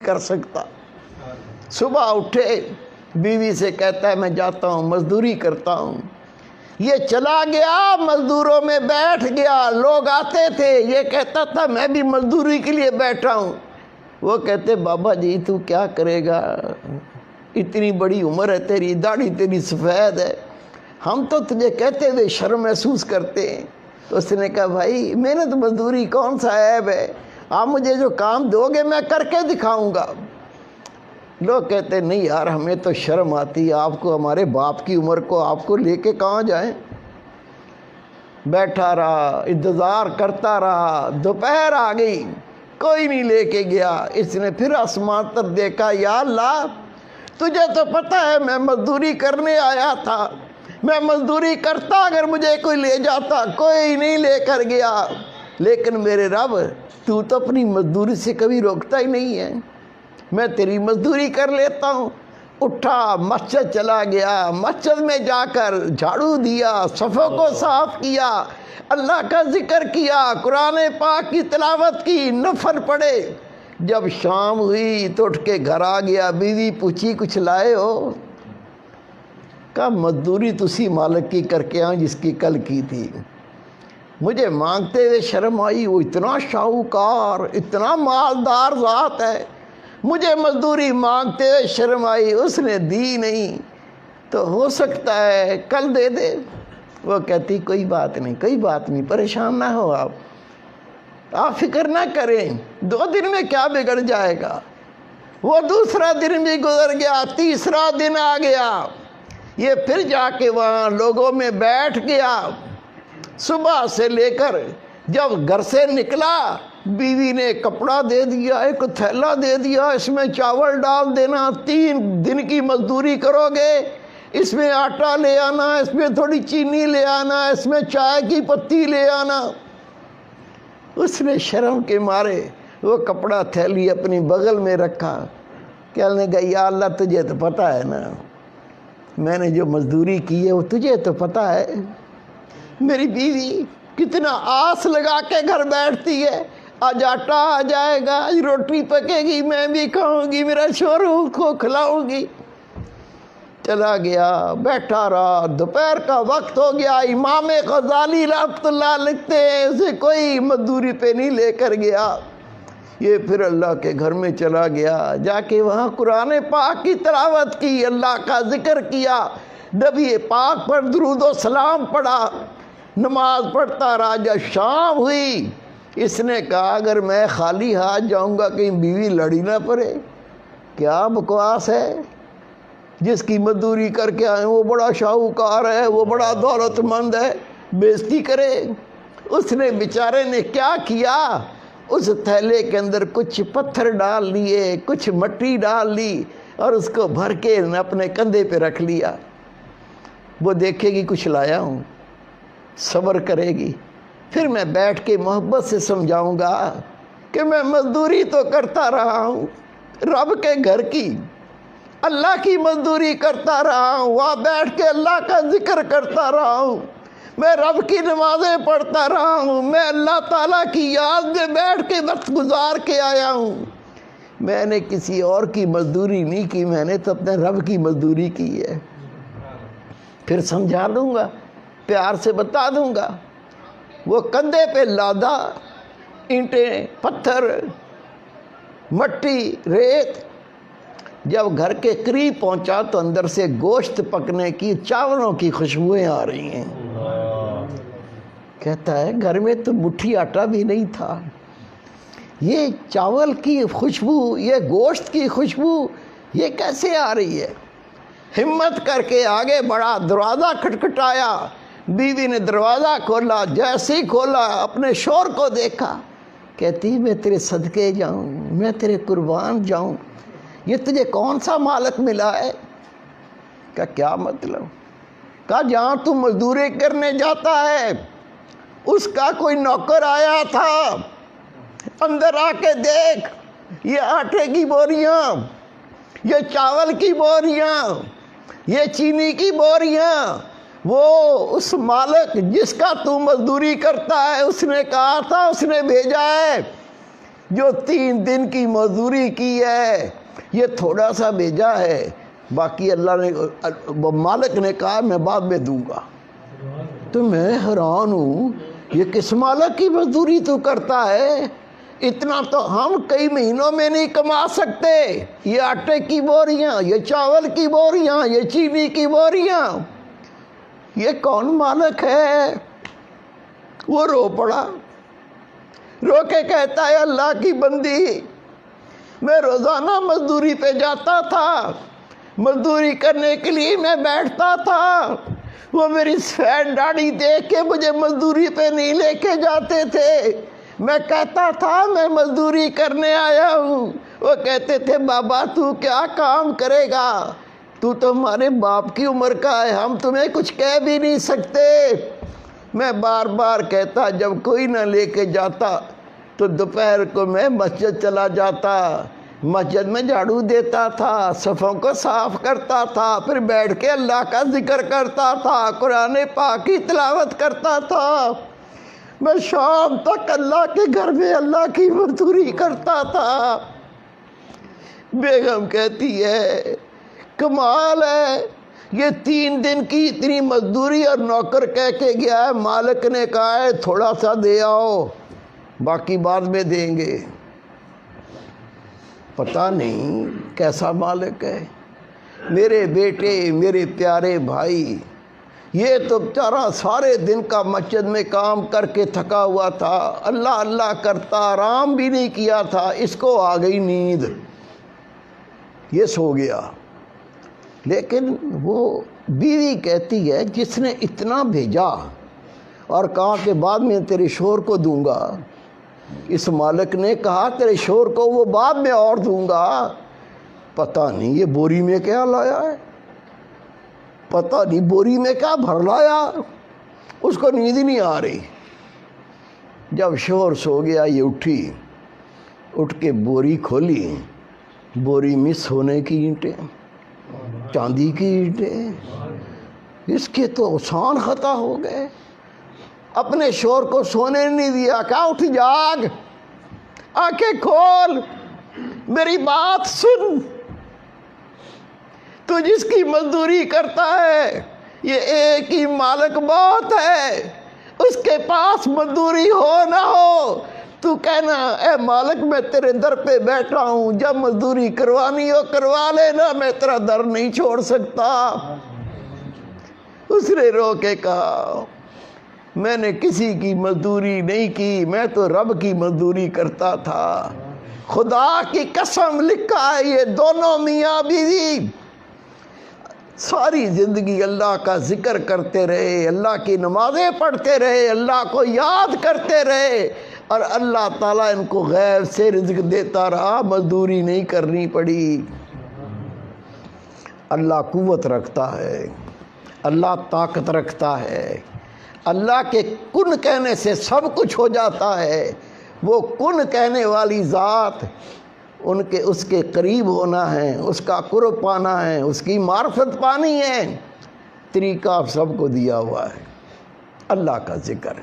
कर सकता। सुबह उठे, बीवी से कहता है मैं जाता हूँ मजदूरी करता हूँ। ये चला गया, मजदूरों में बैठ गया। लोग आते थे, ये कहता था मैं भी मजदूरी के लिए बैठा हूँ। वो कहते बाबा जी तू क्या करेगा, इतनी बड़ी उम्र है तेरी, दाढ़ी तेरी सफ़ेद है, हम तो तुझे कहते हुए शर्म महसूस करते हैं। तो उसने कहा भाई मेहनत मजदूरी कौन सा ऐब है, आप मुझे जो काम दोगे मैं करके दिखाऊंगा। लोग कहते नहीं यार हमें तो शर्म आती है, आपको हमारे बाप की उम्र को आपको लेके कहाँ जाएं। बैठा रहा, इंतज़ार करता रहा, दोपहर आ गई, कोई नहीं लेके गया। इसने फिर आसमान तरफ देखा, या अल्लाह तुझे तो पता है मैं मजदूरी करने आया था, मैं मजदूरी करता अगर मुझे कोई ले जाता, कोई नहीं लेकर गया। लेकिन मेरे रब तू तो अपनी मजदूरी से कभी रोकता ही नहीं है, मैं तेरी मजदूरी कर लेता हूँ। उठा, मस्जिद चला गया, मस्जिद में जाकर झाड़ू दिया, सफ़ों को साफ किया, अल्लाह का जिक्र किया, कुरान पाक की तिलावत की, नफल पढ़े। जब शाम हुई तो उठ के घर आ गया। बीवी पूछी कुछ लाए हो? कहा मजदूरी तुसी मालिक की करके आऊँ जिसकी कल की थी। मुझे मांगते हुए शर्म आई, वो इतना शाहूकार, इतना मालदार ज़ात है, मुझे मजदूरी मांगते हुए शर्म आई, उसने दी नहीं। तो हो सकता है कल दे दे। वो कहती कोई बात नहीं, कोई बात नहीं, परेशान ना हो आप फिक्र ना करें, 2 दिन में क्या बिगड़ जाएगा। वो दूसरा दिन भी गुजर गया, तीसरा दिन आ गया, ये फिर जाके वहाँ लोगों में बैठ गया। सुबह से लेकर जब घर से निकला, बीवी ने कपड़ा दे दिया, एक थैला दे दिया, इसमें चावल डाल देना, 3 दिन की मजदूरी करोगे, इसमें आटा ले आना, इसमें थोड़ी चीनी ले आना, इसमें चाय की पत्ती ले आना। उसने शर्म के मारे वो कपड़ा थैली अपनी बगल में रखा। कहने लगा या अल्लाह तुझे तो पता है ना मैंने जो मजदूरी की है वो तुझे तो पता है। मेरी बीवी कितना आस लगा के घर बैठती है, आज आटा आ जाएगा, आज रोटी पकेगी, मैं भी खाऊंगी, मेरा शोरू को खिलाऊंगी। चला गया, बैठा रहा, दोपहर का वक्त हो गया। इमाम गजाली रहमतुल्लाह लिखते हैं उसे कोई मजदूरी पे नहीं लेकर गया। ये फिर अल्लाह के घर में चला गया, जाके वहाँ कुरान पाक की तिलावत की, अल्लाह का जिक्र किया, नबी पाक पर दुरूद व सलाम पढ़ा, नमाज पढ़ता रहा। जब शाम हुई, इसने कहा अगर मैं खाली हाथ जाऊंगा कहीं बीवी लड़ी ना पड़े। क्या बकवास है, जिसकी मजदूरी करके आए वो बड़ा शाहूकार है, वो बड़ा दौलतमंद है, बेइज्जती करे। उसने बेचारे ने क्या किया, उस थैले के अंदर कुछ पत्थर डाल लिए, कुछ मट्टी डाल ली और उसको भर के अपने कंधे पे रख लिया। वो देखेगी कुछ लाया हूँ, सब्र करेगी, फिर मैं बैठ के मोहब्बत से समझाऊंगा कि मैं मजदूरी तो करता रहा हूँ, रब के घर की, अल्लाह की मजदूरी करता रहा हूँ, वहाँ बैठ के अल्लाह का जिक्र करता रहा हूँ, मैं रब की नमाज़ें पढ़ता रहा हूँ, मैं अल्लाह ताला की याद में बैठ के वक्त गुजार के आया हूँ। मैंने किसी और की मजदूरी नहीं की, मैंने तो अपने रब की मजदूरी की है। फिर समझा दूँगा, प्यार से बता दूँगा। वो कंधे पे लादा, ईंटें, पत्थर, मट्टी, रेत। जब घर के करीब पहुंचा तो अंदर से गोश्त पकने की, चावलों की खुशबुएं आ रही हैं। कहता है घर में तो मुट्ठी आटा भी नहीं था, ये चावल की खुशबू, ये गोश्त की खुशबू ये कैसे आ रही है। हिम्मत करके आगे बढ़ा, दरवाज़ा खटखटाया, बीवी ने दरवाज़ा खोला, जैसे ही खोला अपने शोर को देखा, कहती मैं तेरे सदके जाऊं, मैं तेरे कुर्बान जाऊं, ये तुझे कौन सा मालिक मिला है। क्या मतलब। कहा जहाँ तू मजदूरी करने जाता है उसका कोई नौकर आया था, अंदर आके देख, ये आटे की बोरियां, ये चावल की बोरियां, ये चीनी की बोरियां, वो उस मालिक जिसका तू मजदूरी करता है उसने कहा था, उसने भेजा है جو 3 دن کی مزدوری کی ہے یہ تھوڑا سا بھیجا ہے، باقی اللہ نے مالک نے کہا میں بعد میں دوں گا۔ تو میں حیران ہوں، یہ کس مالک کی مزدوری تو کرتا ہے؟ اتنا تو ہم کئی مہینوں میں نہیں کما سکتے۔ یہ آٹے کی بوریاں، یہ چاول کی بوریاں، یہ چینی کی بوریاں، یہ کون مالک ہے؟ وہ رو پڑا، رو کے کہتا ہے اللہ کی بندی، میں روزانہ مزدوری پہ جاتا تھا، مزدوری کرنے کے لیے میں بیٹھتا تھا، وہ میری سفید داڑھی دیکھ کے مجھے مزدوری پہ نہیں لے کے جاتے تھے۔ میں کہتا تھا میں مزدوری کرنے آیا ہوں، وہ کہتے تھے بابا تو کیا کام کرے گا، تو ہمارے باپ کی عمر کا ہے، ہم تمہیں کچھ کہہ بھی نہیں سکتے۔ میں بار بار کہتا، جب کوئی نہ لے کے جاتا تو دوپہر کو میں مسجد چلا جاتا، مسجد میں جھاڑو دیتا تھا، صفوں کو صاف کرتا تھا، پھر بیٹھ کے اللہ کا ذکر کرتا تھا، قرآن پاک کی تلاوت کرتا تھا، میں شام تک اللہ کے گھر میں اللہ کی مزدوری کرتا تھا۔ بیگم کہتی ہے کمال ہے، یہ 3 دن کی اتنی مزدوری اور نوکر کہہ کے گیا ہے، مالک نے کہا ہے تھوڑا سا دے آؤ، باقی بعد میں دیں گے۔ پتہ نہیں کیسا مالک ہے۔ میرے بیٹے، میرے پیارے بھائی، یہ تو بیچارہ سارے دن کا مسجد میں کام کر کے تھکا ہوا تھا، اللہ اللہ کرتا، آرام بھی نہیں کیا تھا، اس کو آ گئی نیند، یہ سو گیا۔ لیکن وہ بیوی کہتی ہے جس نے اتنا بھیجا اور کہا کہ بعد میں تیرے شوہر کو دوں گا، اس مالک نے کہا تیرے شوہر کو وہ بعد میں اور دوں گا، پتہ نہیں یہ بوری میں کیا لایا ہے، پتہ نہیں بوری میں کیا بھر لایا، اس کو نیند ہی نہیں آ رہی۔ جب شوہر سو گیا یہ اٹھی، اٹھ کے بوری کھولی، بوری میں سونے کی اینٹیں، چاندی کی اینٹیں، اس کے تو آسان خطا ہو گئے۔ اپنے شوہر کو سونے نہیں دیا، کہا اٹھ جاگ، آنکھیں کھول، میری بات سن، تو جس کی مزدوری کرتا ہے یہ ایک ہی مالک بہت ہے، اس کے پاس مزدوری ہو نہ ہو تو کہنا اے مالک میں تیرے در پہ بیٹھا ہوں، جب مزدوری کروانی ہو کروا لینا، میں تیرا در نہیں چھوڑ سکتا۔ اس نے رو کے کہا میں نے کسی کی مزدوری نہیں کی، میں تو رب کی مزدوری کرتا تھا، خدا کی قسم لکھا ہے یہ دونوں میاں بیوی ساری زندگی اللہ کا ذکر کرتے رہے، اللہ کی نمازیں پڑھتے رہے، اللہ کو یاد کرتے رہے، اور اللہ تعالیٰ ان کو غیب سے رزق دیتا رہا، مزدوری نہیں کرنی پڑی۔ اللہ قوت رکھتا ہے، اللہ طاقت رکھتا ہے، اللہ کے کن کہنے سے سب کچھ ہو جاتا ہے۔ وہ کن کہنے والی ذات، اس کے قریب ہونا ہے، اس کا قرب پانا ہے، اس کی معرفت پانی ہے، طریقہ سب کو دیا ہوا ہے، اللہ کا ذکر۔